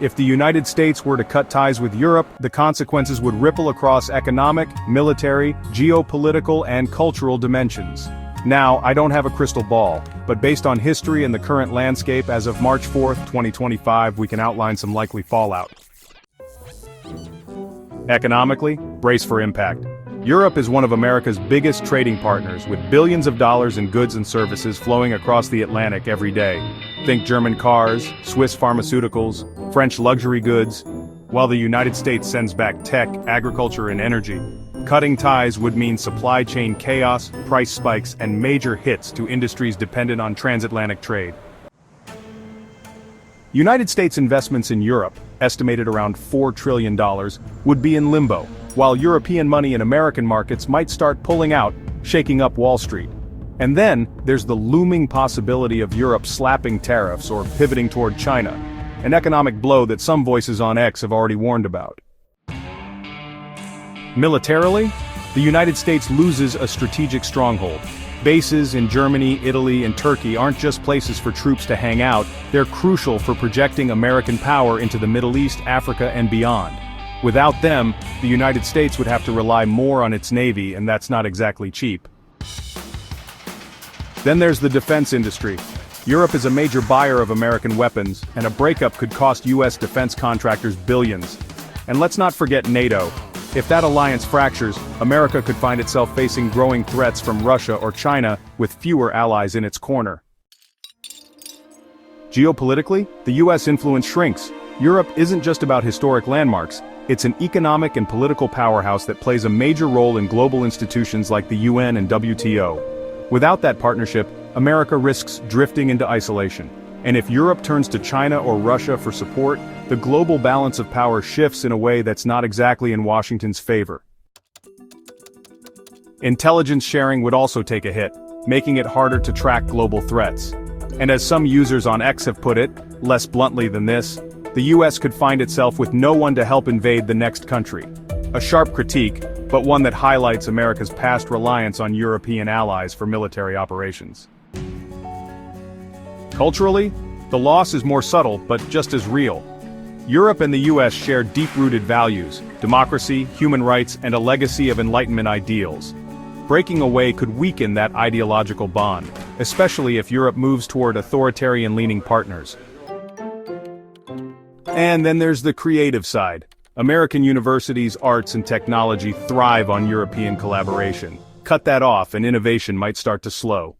If the United States were to cut ties with Europe, the consequences would ripple across economic, military, geopolitical, and cultural dimensions. Now, I don't have a crystal ball, but based on history and the current landscape as of March 4, 2025, we can outline some likely fallout. Economically, brace for impact. Europe is one of America's biggest trading partners, with billions of dollars in goods and services flowing across the Atlantic every day. Think German cars, Swiss pharmaceuticals, French luxury goods. While the United States sends back tech, agriculture, and energy, cutting ties would mean supply chain chaos, price spikes, and major hits to industries dependent on transatlantic trade. United States investments in Europe, estimated around $4 trillion, would be in limbo, while European money in American markets might start pulling out, shaking up Wall Street. And then, there's the looming possibility of Europe slapping tariffs or pivoting toward China, an economic blow that some voices on X have already warned about. Militarily, the United States loses a strategic stronghold. Bases in Germany, Italy, and Turkey aren't just places for troops to hang out, they're crucial for projecting American power into the Middle East, Africa, and beyond. Without them, the United States would have to rely more on its Navy, and that's not exactly cheap. Then there's the defense industry. Europe is a major buyer of American weapons, and a breakup could cost U.S. defense contractors billions. And let's not forget NATO. If that alliance fractures, America could find itself facing growing threats from Russia or China, with fewer allies in its corner. Geopolitically, the U.S. influence shrinks. Europe isn't just about historic landmarks, it's an economic and political powerhouse that plays a major role in global institutions like the UN and WTO. Without that partnership, America risks drifting into isolation. And if Europe turns to China or Russia for support, the global balance of power shifts in a way that's not exactly in Washington's favor. Intelligence sharing would also take a hit, making it harder to track global threats. And as some users on X have put it, less bluntly than this, the US could find itself with no one to help invade the next country. A sharp critique, but one that highlights America's past reliance on European allies for military operations. Culturally, the loss is more subtle but just as real. Europe and the US share deep-rooted values, democracy, human rights, and a legacy of Enlightenment ideals. Breaking away could weaken that ideological bond, especially if Europe moves toward authoritarian-leaning partners. And then there's the creative side. American universities, arts, and technology thrive on European collaboration. Cut that off and innovation might start to slow.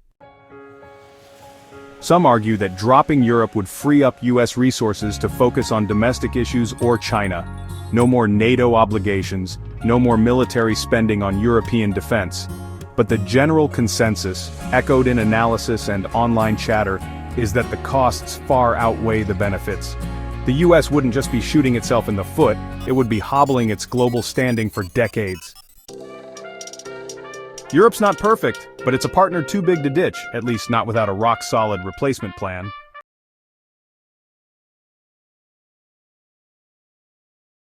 Some argue that dropping Europe would free up US resources to focus on domestic issues or China. No more NATO obligations, no more military spending on European defense. But the general consensus, echoed in analysis and online chatter, is that the costs far outweigh the benefits. The US wouldn't just be shooting itself in the foot, it would be hobbling its global standing for decades. Europe's not perfect, but it's a partner too big to ditch, at least not without a rock-solid replacement plan.